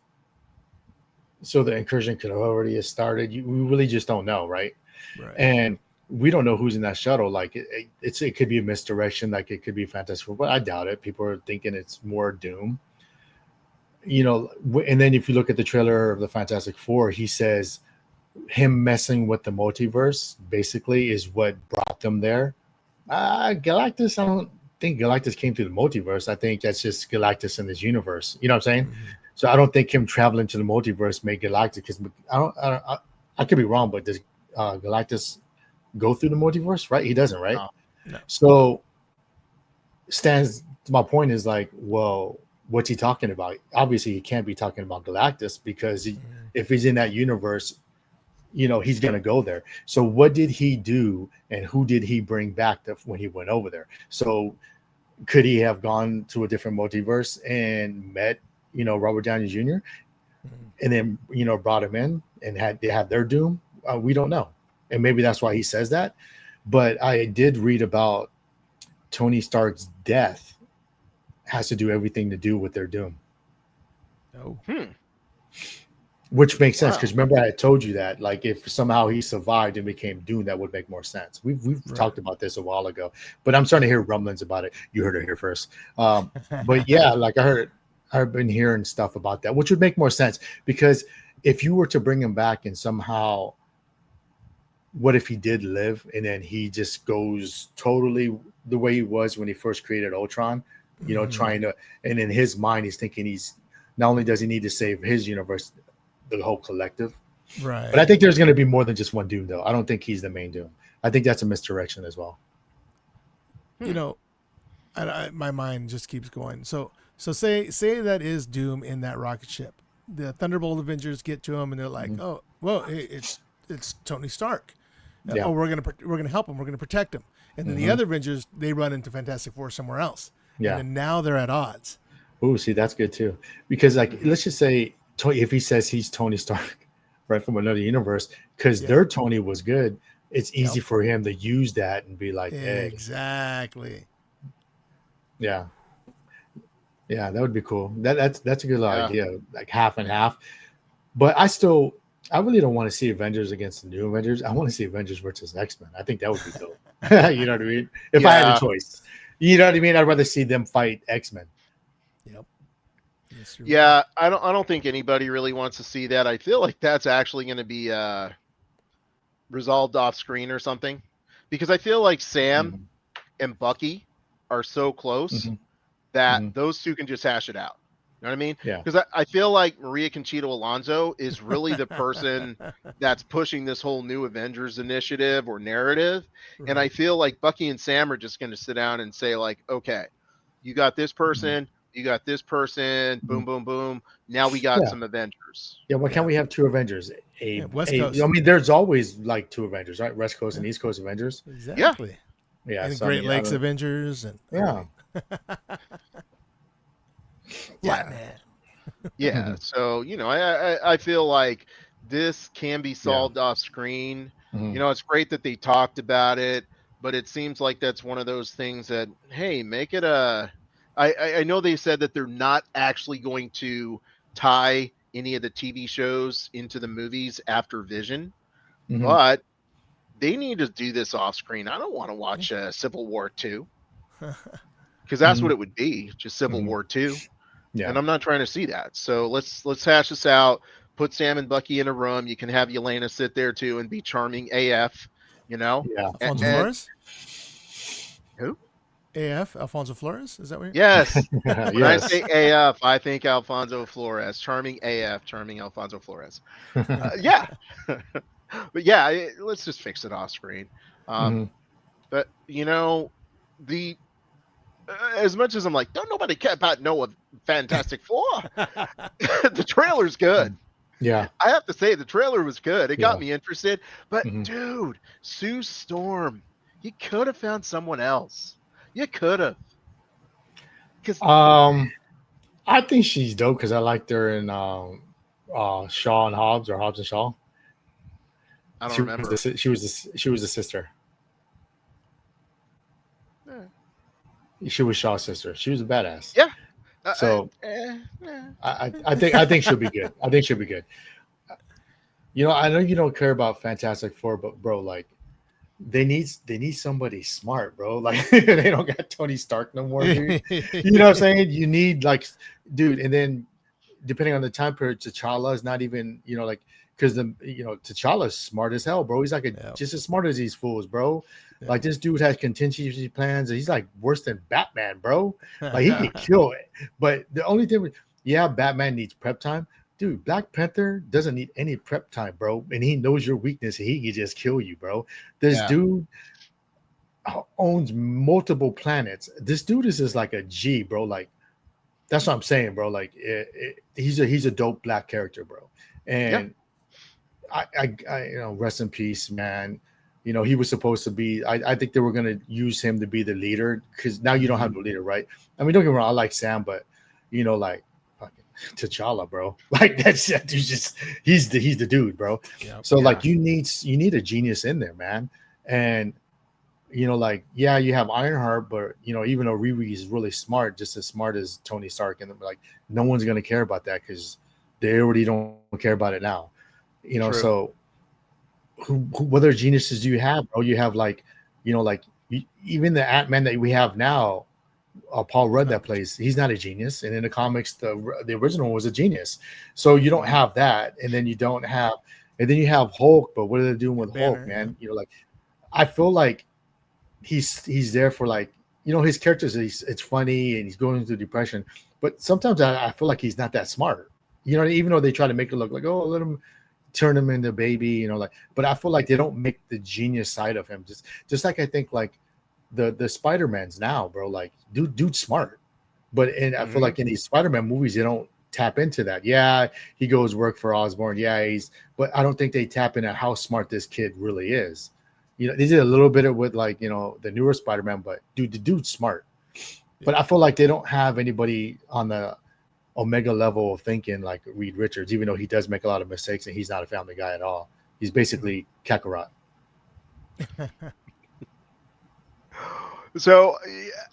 So the incursion could have already started. We really just don't know, right? Right. And we don't know who's in that shuttle. Like it could be a misdirection. Like it could be Fantastic Four, but I doubt it. People are thinking it's more Doom. You know, and then if you look at the trailer of the Fantastic Four, he says him messing with the multiverse basically is what brought them there. Galactus, I don't think Galactus came through the multiverse. I think that's just Galactus in this universe. You know what I'm saying? Mhm. So I don't think him traveling to the multiverse made Galactus. Because I could be wrong, but does Galactus go through the multiverse? Right? He doesn't, right? No. No. So my point is like, well, what's he talking about? Obviously, he can't be talking about Galactus because Mhm. if he's in that universe, you know, he's going to go there. So what did he do and who did he bring back when he went over there? So could he have gone to a different multiverse and met, you know, Robert Downey Jr. Mhm. and then, you know, brought him in and they had their doom? We don't know. And maybe that's why he says that. But I did read about Tony Stark's death has to do everything to do with their doom. Oh. Which makes sense Wow. because remember I had told you that like if somehow he survived and became Doom, that would make more sense. We've Right. talked about this a while ago, but I'm starting to hear rumblings about it. You heard it here first. But yeah, like I've been hearing stuff about that, which would make more sense because if you were to bring him back and somehow, what if he did live and then he just goes totally the way he was when he first created Ultron, you know, Mhm. trying to, and in his mind he's thinking he's not only does he need to save his universe, the whole collective. Right. But I think there's going to be more than just one Doom, though. I don't think he's the main Doom. I think that's a misdirection as well. You know, my mind just keeps going. So say that is Doom in that rocket ship. The Thunderbolt Avengers get to him and they're like, Mhm. "Oh, well, it's Tony Stark. Yeah. Oh, we're gonna help him. We're gonna protect him." And then the Mhm. other Avengers they run into Fantastic Four somewhere else. Yeah. And then now they're at odds. Ooh, see, that's good too. Because, like, let's just say if he says he's Tony Stark, right, from another universe, because Yeah. their Tony was good, it's easy Yep. for him to use that and be like, hey, Exactly. yeah, yeah, that would be cool. That's a good little Yeah. idea, like half and half. But I really don't want to see Avengers against the new Avengers. I want to see Avengers versus X-Men. I think that would be dope. You know what I mean? If I had Yeah. a choice, you know what I mean? I'd rather see them fight X-Men. Yep. Yes, you're right. Yeah, I don't think anybody really wants to see that. I feel like that's actually going to be resolved off screen or something, because I feel like Sam Mhm. and Bucky are so close Mhm. that Mhm. those two can just hash it out. You know what I mean? Yeah. Because I feel like Maria Conchita Alonso is really the person that's pushing this whole new Avengers initiative or narrative. And I Right. feel like Bucky and Sam are just going to sit down and say, like, okay, you got this person, you got this person, boom, Mhm. boom, boom. Now we got Yeah. some Avengers. Yeah. Why Yeah. can't we have two Avengers? Yeah, West I Coast. mean, there's always like two Avengers, right? West Coast and Yeah. East Coast Avengers. Exactly. Yeah. And So I Great mean, I Lakes don't. Avengers and Yeah. Flat Yeah. Man. Yeah. So, I feel like this can be Yeah. solved off screen. Mhm. It's great that they talked about it, but it seems like that's one of those things that, hey, make it a. I know they said that they're not actually going to tie any of the TV shows into the movies after Vision, Mhm. but they need to do this off screen. I don't want to watch Civil War 2 because that's what Mhm. it would be, just Civil Mhm. War 2. Yeah. And I'm not trying to see that. So let's hash this out. Put Sam and Bucky in a room. You can have Yelena sit there too and be charming AF. You know, Yeah. and, Alfonso Mhm. and Flores? who? AF Alfonso Flores. Is that what? Yes. When I Yes. say AF, I think Alfonso Flores. Charming AF, charming Alfonso Flores. Yeah. But yeah, let's just fix it off screen. Um, Mhm. but the as much as I'm like, don't nobody care about Noah Fantastic Four. The trailer's good. Yeah. I have to say the trailer was good. It got Yeah. me interested. But Mhm. dude, Sue Storm, you could have found someone else. You could have. Because Um, I think she's dope because I liked her in Shaw and Hobbs or Hobbs and Shaw. I don't She was remember. she was the sister. Eh, She was Shaw's sister. She was a badass. Yeah. So Eh. I think she'll be good. I think she'll be good. I know you don't care about Fantastic Four, but bro, like they need somebody smart, bro. Like they don't got Tony Stark no more, dude. You know what I'm saying? You need like, dude, and then depending on the time period, T'Challa is not even, like, because T'Challa's smart as hell, bro. He's like Yep. just as smart as these fools, bro. Yeah. Like this dude has contingency plans. And he's like worse than Batman, bro. Like he could kill it. But the only thing, yeah, Batman needs prep time. Dude, Black Panther doesn't need any prep time, bro. And he knows your weakness. He can just kill you, bro. This Yeah. dude owns multiple planets. This dude is just like a G, bro. Like that's what I'm saying, bro. Like he's a dope black character, bro. And I rest in peace, man. He was supposed to be. I think they were gonna use him to be the leader because now you don't have the leader, right? I mean, don't get me wrong. I like Sam, but like fucking T'Challa, bro. Like that dude's just he's the dude, bro. Yep. So Yeah. like you need a genius in there, man. And like, yeah, you have Ironheart, but even though Riri is really smart, just as smart as Tony Stark, and like no one's gonna care about that because they already don't care about it now. True. So what other geniuses do you have, bro? You have like, even the Ant-Man that we have now, Paul Rudd that plays, he's not a genius, and in the comics, the original was a genius. So you don't have that, and then you have Hulk, but what are they doing with Banner, Hulk, man? Like I feel like he's there for like his characters. It's funny and he's going through depression, but sometimes I feel like he's not that smart. Even though they try to make it look like, oh, let him turn him into a baby, like. But I feel like they don't make the genius side of him. Just like I think like the Spider-Mans now, bro. Like dude's smart, but I feel like in these Spider-Man movies they don't tap into that. Yeah, he goes work for Osborn. Yeah, but I don't think they tap into how smart this kid really is. They did a little bit of with like the newer Spider-Man, but the dude's smart. But I feel like they don't have anybody on the Omega level of thinking like Reed Richards, even though he does make a lot of mistakes and he's not a family guy at all. He's basically Kakarot. So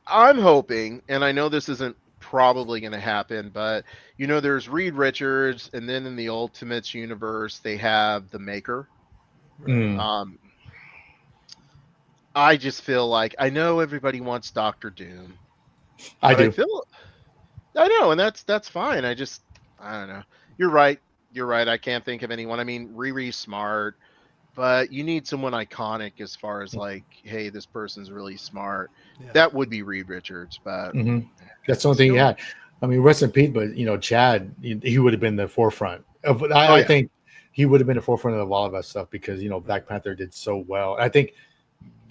I'm hoping, and I know this isn't probably going to happen, but there's Reed Richards, and then in the Ultimates universe they have the Maker. Mm. I just feel like I know everybody wants Doctor Doom. I do. I know, and that's fine. I don't know. You're right. I can't think of anyone. I mean, Riri's smart, but you need someone iconic as far as like, hey, this person's really smart. Yeah. That would be Reed Richards, but that's the only thing he had. I mean, rest in peace, but Chad, he would have been the forefront. I think he would have been the forefront of all of that stuff because Black Panther did so well. I think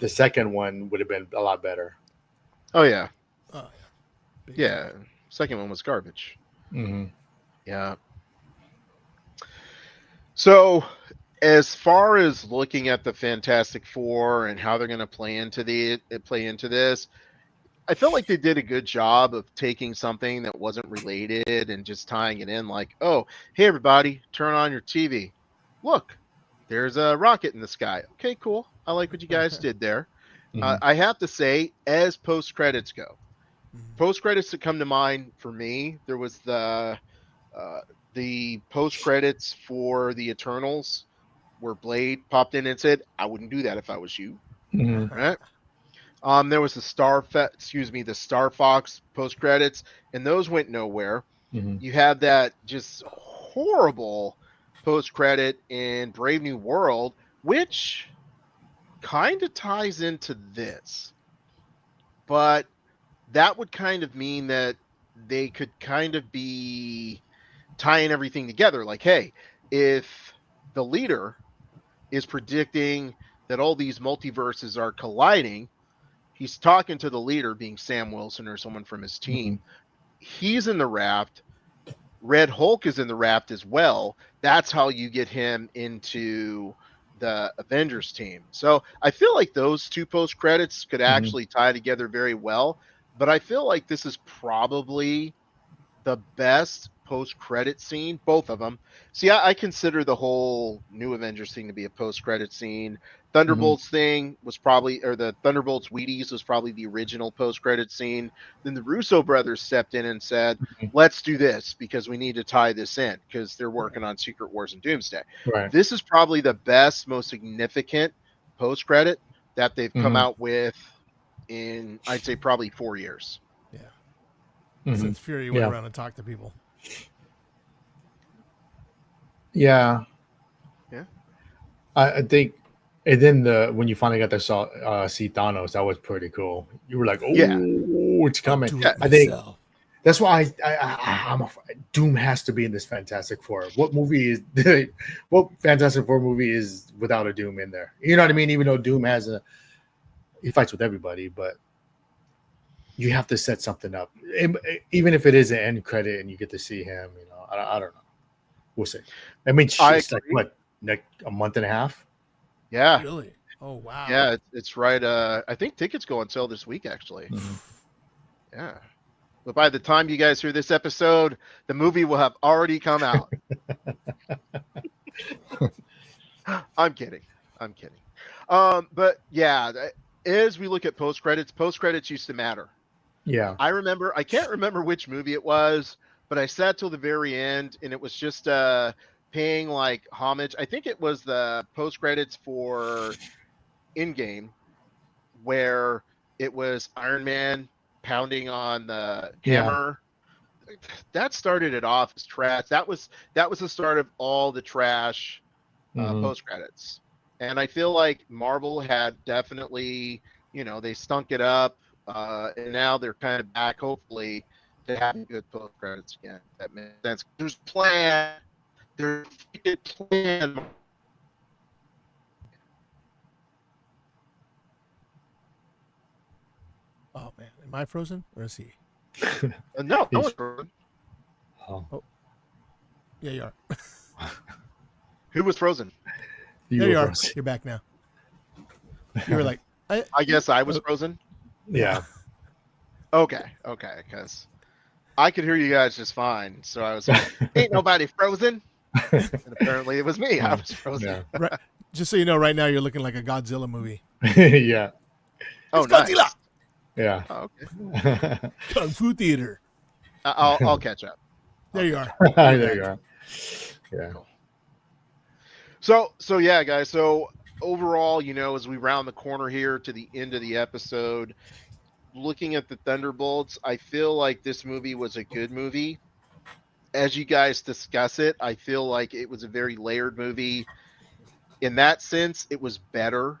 the second one would have been a lot better. Oh yeah. Oh, yeah. Yeah. Second one was garbage. Mm-hmm. Yeah. So, as far as looking at the Fantastic Four and how they're going to play into this, I felt like they did a good job of taking something that wasn't related and just tying it in. Like, oh, hey everybody, turn on your TV. Look, there's a rocket in the sky. Okay, cool. I like what you guys did there. I have to say, as post credits go, post credits that come to mind for me, there was the post credits for the Eternals, where Blade popped in and said, "I wouldn't do that if I was you." Mm-hmm. Right? There was the Star Fox post credits, and those went nowhere. Mm-hmm. You have that just horrible post credit in Brave New World, which kind of ties into this, but that would kind of mean that they could kind of be tying everything together. Like, hey, if the leader is predicting that all these multiverses are colliding, he's talking to the leader, being Sam Wilson or someone from his team. He's in the raft. Red Hulk is in the raft as well. That's how you get him into the Avengers team. So I feel like those two post credits could actually tie together very well. But I feel like this is probably the best post credit scene, both of them. See, I consider the whole new Avengers thing to be a post credit scene. Thunderbolts thing was probably, or the Thunderbolts Wheaties was probably the original post credit scene. Then the Russo brothers stepped in and said, let's do this because we need to tie this in because they're working on Secret Wars and Doomsday. Right. This is probably the best, most significant post credit that they've come out with in, I'd say, probably 4 years. Since Fury went around and talked to people. Yeah. Yeah. I think, and then when you finally got to see Thanos, that was pretty cool. You were like, oh, it's coming. I think that's why Doom has to be in this Fantastic Four. What Fantastic Four movie is without a Doom in there? You know what I mean? Even though Doom he fights with everybody, but you have to set something up, even if it is an end credit and you get to see him. You know, I don't know. We'll see. I mean, it's like what, a month and a half? Yeah. Really? Oh wow. Yeah, it's right. I think tickets go on sale this week, actually. Yeah. But by the time you guys hear this episode, the movie will have already come out. I'm kidding. But yeah, as we look at post credits used to matter. Yeah. I can't remember which movie it was, but I sat till the very end and it was just paying like homage. I think it was the post credits for Endgame where it was Iron Man pounding on the hammer. That started it off as trash. That was the start of all the trash post credits. And I feel like Marvel had definitely, they stunk it up. And now they're kind of back, hopefully, to having good post credits again. That makes sense. There's a plan. There's a plan. Oh man, am I frozen or is he? No one's frozen. Oh. Yeah, you are. Who was frozen? There you are. You're back now. You were like, I guess I was frozen. Yeah. Okay. Because I could hear you guys just fine. So I was like, ain't nobody frozen. And apparently it was me. I was frozen. Yeah. right, just so you know, right now you're looking like a Godzilla movie. Yeah. Oh, it's Godzilla. Nice. Yeah. Oh, okay. Kung Fu Theater. I'll catch up. There you are. There you are. Yeah. So yeah, guys. So overall, as we round the corner here to the end of the episode, looking at the Thunderbolts, I feel like this movie was a good movie. As you guys discuss it, I feel like it was a very layered movie. In that sense, it was better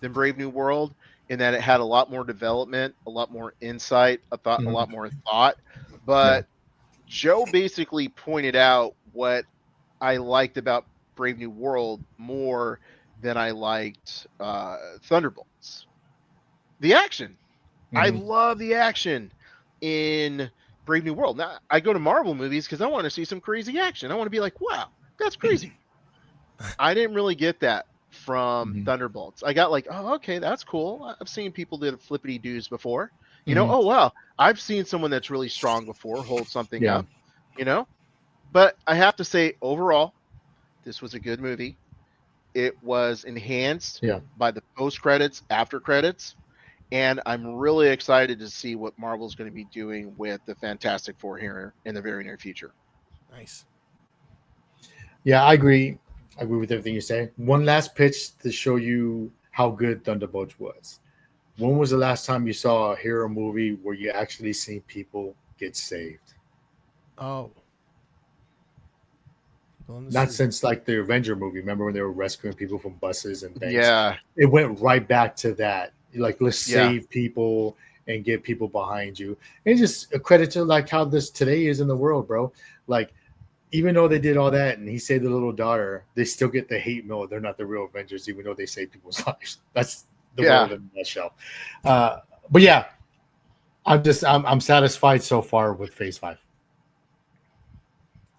than Brave New World in that it had a lot more development, a lot more insight, a lot more thought. But Joe basically pointed out what I liked about Brave New World more than I liked Thunderbolts. The action. I love the action in Brave New World. Now, I go to Marvel movies because I want to see some crazy action. I want to be like, wow, that's crazy. I didn't really get that from Thunderbolts. I got like, oh, okay, that's cool. I've seen people that flippity doos before. Oh, wow, I've seen someone that's really strong before hold something up, But I have to say, overall, this was a good movie. It was enhanced by the post credits, after credits. And I'm really excited to see what Marvel's going to be doing with the Fantastic Four here in the very near future. Nice. Yeah, I agree. I agree with everything you say. One last pitch to show you how good Thunderbolts was. When was the last time you saw a hero movie where you actually seen people get saved? Oh. Not since like the Avenger movie. Remember when they were rescuing people from buses and things? Yeah. It went right back to that. Like, let's save people and get people behind you. And just a credit to like how this today is in the world, bro. Like, even though they did all that and he saved the little daughter, they still get the hate mail. They're not the real Avengers, even though they save people's lives. That's the world in a nutshell. But yeah, I'm satisfied so far with Phase 5.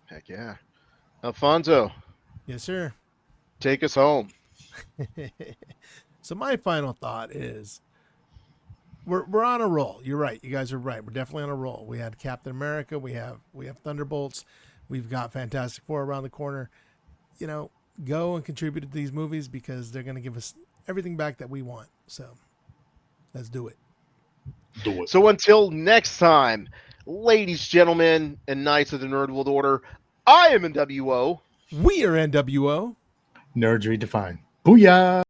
Heck yeah. Alfonso, Yes, sir. take us home. So my final thought is we're on a roll. You're right. You guys are right. We're definitely on a roll. We had Captain America, we have Thunderbolts, we've got Fantastic Four around the corner. You know, go and contribute to these movies because they're going to give us everything back that we want. So let's do it. Do it. So until next time, ladies, gentlemen, and knights of the Nerdwood Order, I am NWO. We are NWO. Nerds redefined. Booyah!